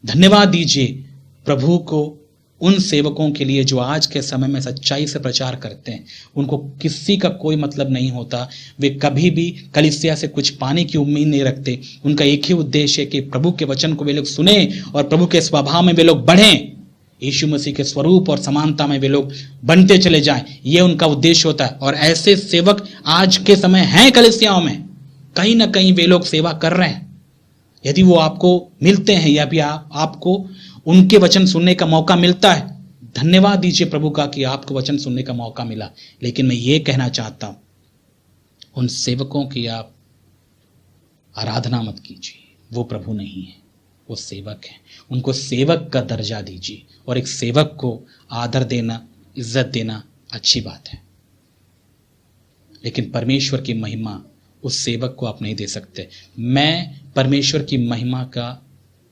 धन्यवाद दीजिए प्रभु को उन सेवकों के लिए जो आज के समय में सच्चाई से प्रचार करते हैं। उनको किसी का कोई मतलब नहीं होता, वे कभी भी कलीसिया से कुछ पाने की उम्मीद नहीं रखते। उनका एक ही उद्देश्य है कि प्रभु के वचन को वे लोग सुने और प्रभु के स्वभाव में वे लोग बढ़ें, यीशु मसीह के स्वरूप और समानता में वे लोग बनते चले जाएं। ये उनका उद्देश्य होता है। और ऐसे सेवक आज के समय हैं कलीसियाओं में, कहीं ना कहीं वे लोग सेवा कर रहे हैं। यदि वो आपको मिलते हैं या भी आपको उनके वचन सुनने का मौका मिलता है, धन्यवाद दीजिए प्रभु का कि आपको वचन सुनने का मौका मिला। लेकिन मैं ये कहना चाहता हूं, उन सेवकों की आप आराधना मत कीजिए, वो प्रभु नहीं है, वो सेवक है। उनको सेवक का दर्जा दीजिए। और एक सेवक को आदर देना, इज्जत देना अच्छी बात है, लेकिन परमेश्वर की महिमा उस सेवक को आप नहीं दे सकते। मैं परमेश्वर की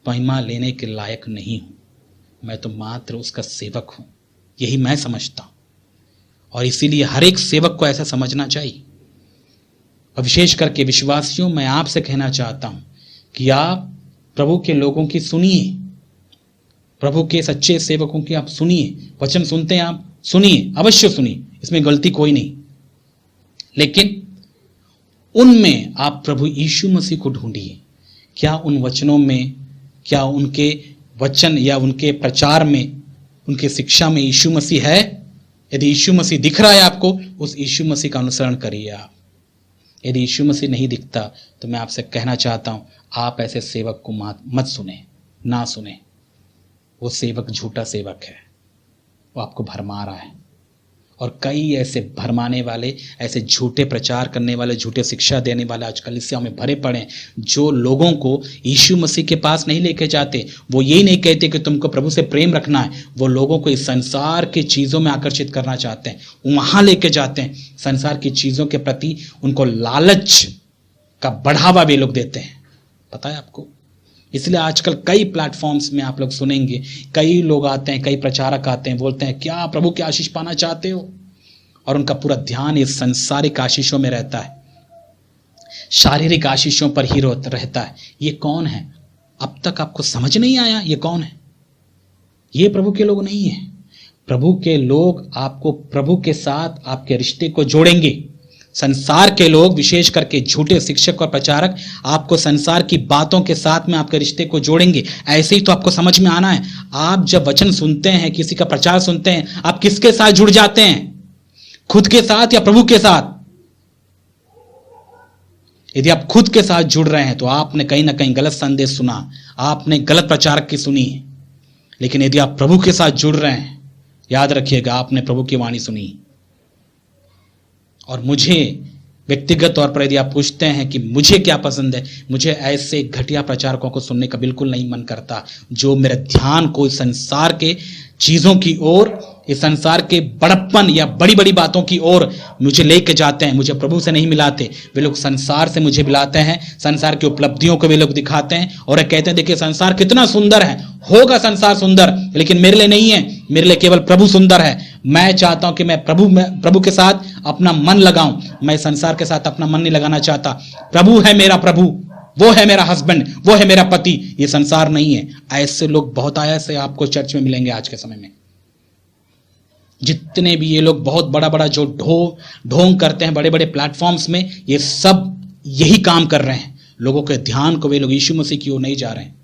महिमा लेने के लायक नहीं हूं, मैं तो मात्र उसका सेवक हूं, यही मैं समझता हूं। और इसीलिए हर एक सेवक को ऐसा समझना चाहिए। और विशेष करके विश्वासियों, मैं आपसे कहना चाहता हूं कि आप प्रभु के लोगों की सुनिए, प्रभु के सच्चे सेवकों की आप सुनिए। वचन सुनते हैं आप, सुनिए, अवश्य सुनिए, इसमें गलती कोई नहीं। लेकिन उनमें आप प्रभु यीशु मसीह को ढूंढिए। क्या उन वचनों में, क्या उनके वचन या उनके प्रचार में, उनके शिक्षा में यीशु मसीह है? यदि यीशु मसीह दिख रहा है आपको, उस यीशु मसीह का अनुसरण करिए आप। यदि यीशु मसीह नहीं दिखता तो मैं आपसे कहना चाहता हूं, आप ऐसे सेवक को मत सुने, ना सुने। वो सेवक झूठा सेवक है, वो आपको भरमा रहा है। और कई ऐसे भरमाने वाले, ऐसे झूठे प्रचार करने वाले, झूठे शिक्षा देने वाले आज कलीसियाओं में भरे पड़े हैं, जो लोगों को यीशु मसीह के पास नहीं लेके जाते। वो यही नहीं कहते कि तुमको प्रभु से प्रेम रखना है, वो लोगों को इस संसार की चीज़ों में आकर्षित करना चाहते हैं, वहाँ लेके जाते हैं। संसार की चीज़ों के प्रति उनको लालच का बढ़ावा वे लोग देते हैं, पता है आपको। इसलिए आजकल कई प्लेटफॉर्म्स में आप लोग सुनेंगे, कई लोग आते हैं, कई प्रचारक आते हैं, बोलते हैं क्या प्रभु की आशीष पाना चाहते हो, और उनका पूरा ध्यान इस संसारिक आशीषों में रहता है, शारीरिक आशीषों पर ही रहता है। ये कौन है? अब तक आपको समझ नहीं आया ये कौन है? ये प्रभु के लोग नहीं है। प्रभु के लोग आपको प्रभु के साथ आपके रिश्ते को जोड़ेंगे। संसार के लोग, विशेष करके झूठे शिक्षक और प्रचारक, आपको संसार की बातों के साथ में आपके रिश्ते को जोड़ेंगे। ऐसे ही तो आपको समझ में आना है। आप जब वचन सुनते हैं, किसी का प्रचार सुनते हैं, आप किसके साथ जुड़ जाते हैं? खुद के साथ या प्रभु के साथ? यदि आप खुद के साथ जुड़ रहे हैं तो आपने कहीं ना कहीं गलत संदेश सुना, आपने गलत प्रचारक की सुनी। लेकिन यदि आप प्रभु के साथ जुड़ रहे हैं, याद रखिएगा आपने प्रभु की वाणी सुनी। और मुझे व्यक्तिगत तौर पर यदि आप पूछते हैं कि मुझे क्या पसंद है, मुझे ऐसे घटिया प्रचारकों को सुनने का बिल्कुल नहीं मन करता, जो मेरे ध्यान को इस संसार के चीज़ों की ओर, इस संसार के बड़प्पन या बड़ी बड़ी बातों की ओर मुझे लेके जाते हैं। मुझे प्रभु से नहीं मिलाते, वे लोग संसार से मुझे मिलाते हैं। संसार की उपलब्धियों को वे लोग दिखाते हैं और कहते हैं देखिए संसार कितना सुंदर है। होगा संसार सुंदर, लेकिन मेरे लिए नहीं है, मेरे लिए केवल प्रभु सुंदर है। मैं चाहता हूं कि मैं प्रभु के साथ अपना मन लगाऊं, मैं संसार के साथ अपना मन नहीं लगाना चाहता। प्रभु है मेरा प्रभु, वो है मेरा हस्बैंड, वो है मेरा पति, ये संसार नहीं है। ऐसे लोग बहुत आया से आपको चर्च में मिलेंगे आज के समय में। जितने भी ये लोग बहुत बड़ा बड़ा जो ढोंग करते हैं बड़े बड़े प्लेटफॉर्म्स में, ये सब यही काम कर रहे हैं। लोगों के ध्यान को वे लोग यीशु मसीह की ओर नहीं जा रहे हैं,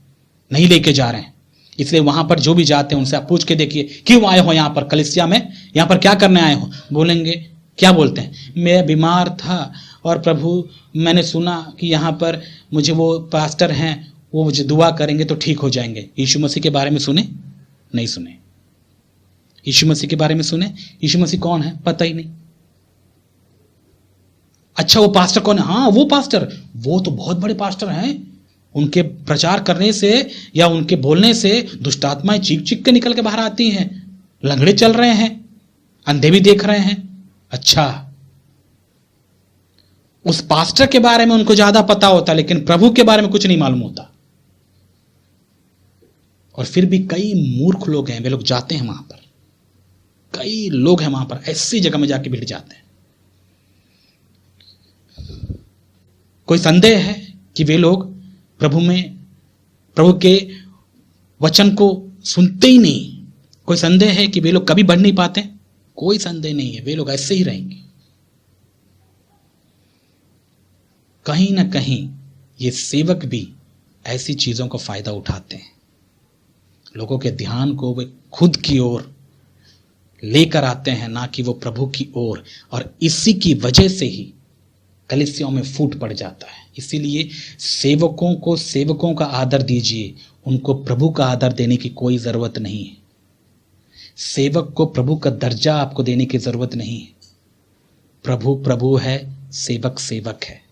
नहीं लेके जा रहे हैं। इसलिए वहां पर जो भी जाते हैं उनसे आप पूछ के देखिए, क्यों आए हो यहाँ पर कलीसिया में, यहाँ पर क्या करने आए हो? बोलेंगे, क्या बोलते हैं, मैं बीमार था और प्रभु मैंने सुना कि यहाँ पर मुझे वो पास्टर हैं, वो मुझे दुआ करेंगे तो ठीक हो जाएंगे। यीशु मसीह के बारे में सुने? नहीं सुने। यीशु मसीह के बारे में सुने? यीशु मसीह कौन है पता ही नहीं। अच्छा वो पास्टर कौन है? हाँ वो पास्टर, वो तो बहुत बड़े पास्टर हैं, उनके प्रचार करने से या उनके बोलने से दुष्ट आत्माएं चीख चीख के निकल के बाहर आती हैं, लंगड़े चल रहे हैं, अंधे भी देख रहे हैं। अच्छा, उस पास्टर के बारे में उनको ज्यादा पता होता, लेकिन प्रभु के बारे में कुछ नहीं मालूम होता। और फिर भी कई मूर्ख लोग हैं, वे लोग जाते हैं वहां पर, कई लोग हैं वहां पर, ऐसी जगह में जाके भिड़ जाते हैं। कोई संदेह है कि वे लोग प्रभु के वचन को सुनते ही नहीं। कोई संदेह है कि वे लोग कभी बढ़ नहीं पाते? कोई संदेह नहीं है, वे लोग ऐसे ही रहेंगे। कहीं ना कहीं ये सेवक भी ऐसी चीजों का फायदा उठाते हैं। लोगों के ध्यान को वे खुद की ओर लेकर आते हैं, ना कि वो प्रभु की ओर, और इसी की वजह से ही कलीसियाओं में फूट पड़ जाता है। इसीलिए सेवकों को सेवकों का आदर दीजिए, उनको प्रभु का आदर देने की कोई जरूरत नहीं है। सेवक को प्रभु का दर्जा आपको देने की जरूरत नहीं है। प्रभु प्रभु है, सेवक सेवक है।